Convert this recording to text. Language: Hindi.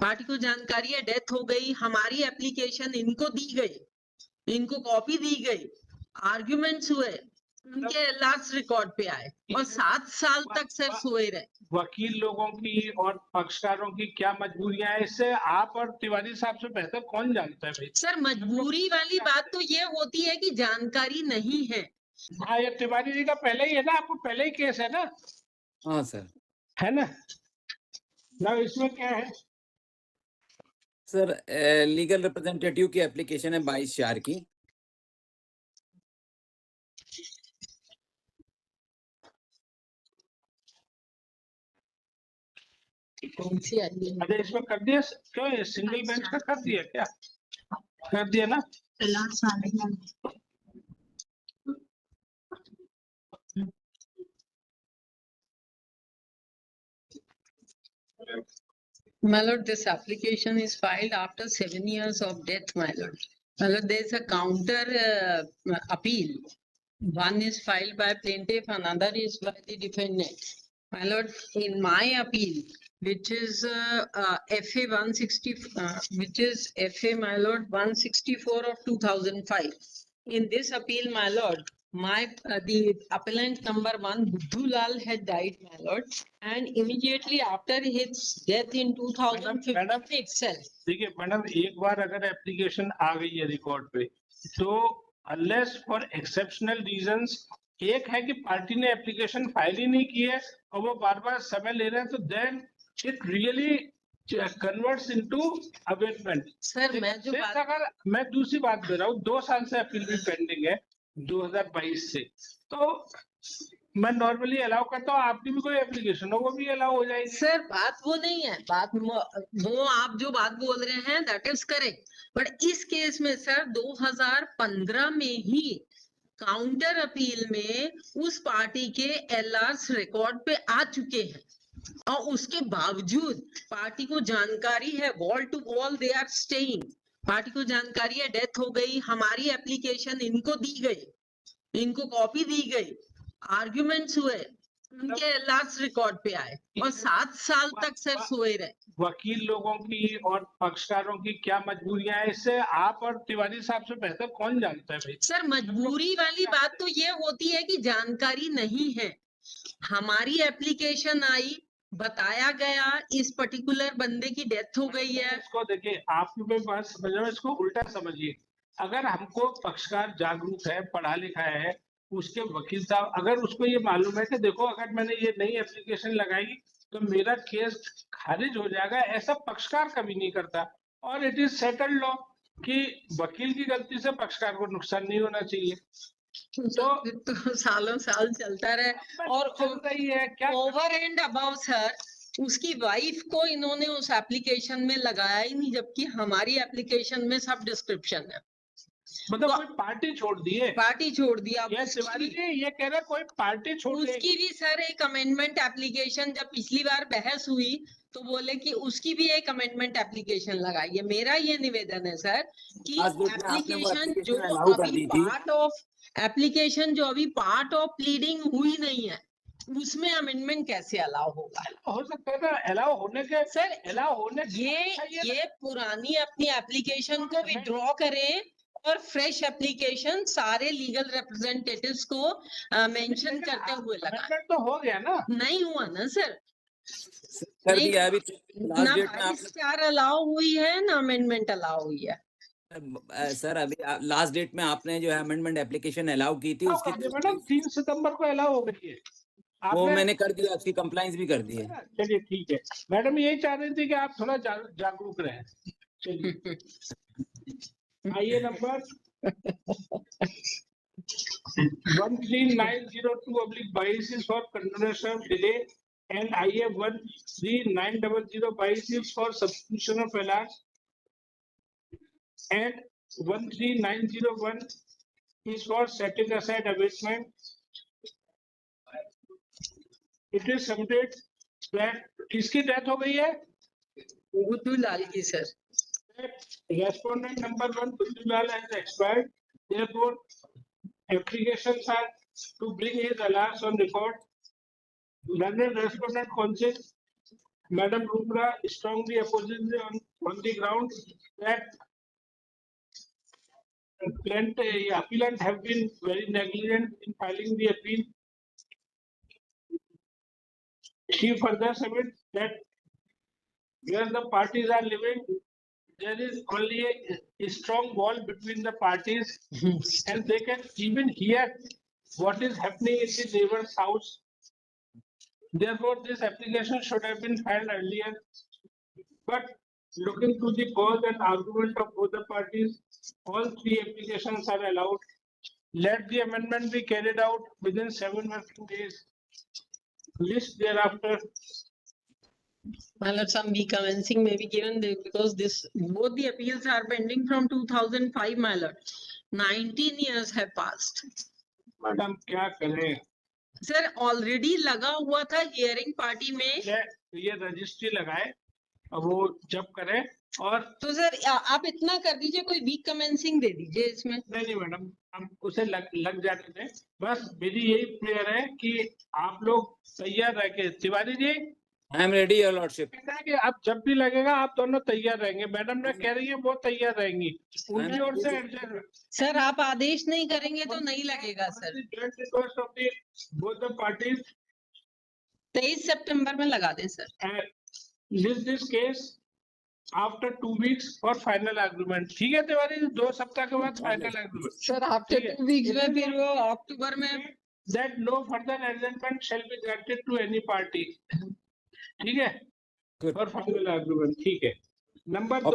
पार्टी को जानकारी है डेथ हो गई, हमारी एप्लीकेशन इनको दी गई, इनको कॉपी दी गई, आर्ग्यूमेंट्स हुए, उनके लास्ट रिकॉर्ड पे आए और 7 साल तक सर सोए रहे। वकील लोगों की और पक्षकारों की क्या मजबूरियां हैं, इससे आप और तिवारी साहब से बेहतर कौन जानता है भाई? सर मजबूरी वाली बात तो ये होती है कि जानकारी नहीं है। हाँ, ये तिवारी जी का पहले ही है ना, आपको पहले ही केस है ना? हाँ सर, है ना? इसमें क्या है सर? लीगल रिप्रेजेंटेटिव की एप्लीकेशन है 22/4 की। कौन सी आई है? अरे इसमें कर दिया क्यों? ये सिंगल बेंच का कर दिया क्या? कर दिया ना? My lord, this application is filed after 7 years of death, my lord. My lord, there is a counter appeal. One is filed by plaintiff, another is by the defendant. My lord, in my appeal, which is FA 160, which is FA, my lord, 164 of 2005. In this appeal, my lord, the appellant number 1, Buddhu Lal, had died, my lord, and immediately after his death in 2015 itself. देखिए मैडम, एक बार अगर एप्लीकेशन आ गई है रिकॉर्ड पे, तो अनलेस फॉर एक्सेप्शनल रीजंस, एक है कि पार्टी ने एप्लीकेशन फाइल ही नहीं की है और वो बार बार समय ले रहे हैं, तो then it really converts into abatement. Sir अगर मैं दूसरी बात दे रहा हूँ, 2 साल से अपील भी पेंडिंग है 2022 से, तो मैं नॉर्मली अलाउ करता हूँ, आपकी भी कोई एप्लीकेशन हो वो भी अलाउ हो जाएगी। सर बात वो नहीं है, बात वो आप जो बात बोल रहे हैं दैट इज करेक्ट, बट इस केस में सर 2015 में ही काउंटर अपील में उस पार्टी के एलआरस रिकॉर्ड पे आ चुके हैं और उसके बावजूद पार्टी को जानकारी है, wall to wall they are staying, party को जानकारी है डेथ हो गई, हमारी एप्लीकेशन इनको दी गई, इनको कॉपी दी गई, आर्ग्यूमेंट्स हुए, उनके लास्ट रिकॉर्ड पे आए और 7 साल तक सर सोए रहे। वकील लोगों की और पक्षकारों की क्या मजबूरियां हैं, इससे आप और तिवारी साहब से बेहतर कौन जानता है भाई? सर मजबूरी वाली बात तो ये होती है कि जानकारी नहीं है। हमारी एप्लीकेशन आई, बताया गया इस पर्टिकुलर बंदे की डेथ हो गई है। इसको देखिए, आपकी कोई बात समझ रहे हो, इसको उल्टा समझिए। अगर हमको पक्षकार जागरूक है, पढ़ा लिखा है, उसके वकील साहब, अगर उसको ये मालूम है कि देखो अगर मैंने ये नई एप्लीकेशन लगाई तो मेरा केस खारिज हो जाएगा, ऐसा पक्षकार कभी नहीं करता। और इट इज सेटल्ड लॉ कि वकील की गलती से पक्षकार को नुकसान नहीं होना चाहिए। तो सालों साल चलता रहे और रही है क्या ओवर एंड अबाव सर उसकी वाइफ को इन्होंने उस एप्लीकेशन में लगाया ही नहीं, जबकि हमारी एप्लीकेशन में सब डिस्क्रिप्शन है। मतलब कोई पार्टी छोड़ दी है? पार्टी छोड़ दिया। ये कह रहे कोई पार्टी छोड़ दी। उसकी भी सर एक अमेंडमेंट एप्लीकेशन जब पिछली बार बहस हुई तो बोले कि उसकी भी एक अमेंडमेंट एप्लीकेशन लगाई है। मेरा ये निवेदन है सर कि एप्लीकेशन जो अभी पार्ट ऑफ प्लीडिंग हुई नहीं है उसमें अमेंडमेंट कैसे अलाउ होगा? हो सकता है ना अलाउ होने के सर अलाउ होने ये पुरानी अपनी एप्लीकेशन को विड्रॉ करें और फ्रेश एप्लीकेशन सारे लीगल रिप्रेजेंटेटिव्स को मेंशन करते हुए लगा। तो हो गया ना? नहीं हुआ ना सर, कर दिया अभी ना 22/4 अलाउ हुई है ना अमेंडमेंट अलाउ हुई है। सर अभी लास्ट डेट में आपने जो है अमेंडमेंट एप्लीकेशन अलाउ की थी उसकी मैडम 3 सितंबर को अलाउ हो गई है, वो मैंने कर दिया, उसकी कंप्लाइंस भी कर दी है। चलिए ठीक है, मैडम यही चाह रही थी कि आप थोड़ा जागरूक रहें। चलिए आइए number 13902/22 is for continuation of delay and IA 13900/22 is for substitution of LR and 13901 is for setting aside abatement. It is submitted that किसकी डेथ हो गई है? बुद्धू लाल की sir. Respondent number 1 Buddhu Lal has expired. Therefore, applications are to bring his alarms on record. Learned respondent counsel Madam Rupra strongly opposes on the ground that appellant have been very negligent in filing the appeal. She further submits that where the parties are living, there is only a strong wall between the parties, and they can even hear what is happening in the neighbor's house. Therefore, this application should have been filed earlier. But looking to the cause and argument of both the parties, all three applications are allowed. Let the amendment be carried out within 7 working days. List thereafter. My lord, some recommencing may be given because both the appeals are pending from 2005, my lord. 19 years have passed. Madam क्या करें? सर ऑलरेडी लगा हुआ था हियरिंग पार्टी में. ये रजिस्ट्री लगाए, अब वो जब करें. और तो सर आप इतना कर दीजिए, कोई वीक कमेंसिंग दे दीजिए इसमें. नहीं मैडम, हम उसे लग जाने दें. बस मेरी यही प्रेयर है कि आप लोग तैयार रह के, Tiwari ji I am ready your lordship. कि आप जब भी लगेगा आप दोनों तैयार रहेंगे. मैडम ने कह रही है वो तैयार रहेंगी, उनकी ओर से सर आप आदेश नहीं करेंगे तो नहीं लगेगा सर. बोथ द पार्टीज 23 सितंबर में लगा दें sir. List this case after 2 weeks for final agreement. ठीक है तिवारी, 2 सप्ताह के बाद final agreement. Sir after 2 weeks में फिर वो अक्टूबर में that no further adjournment shall be granted to any party. ठीक है, फॉर फाइनल एग्रीमेंट. ठीक है. नंबर 2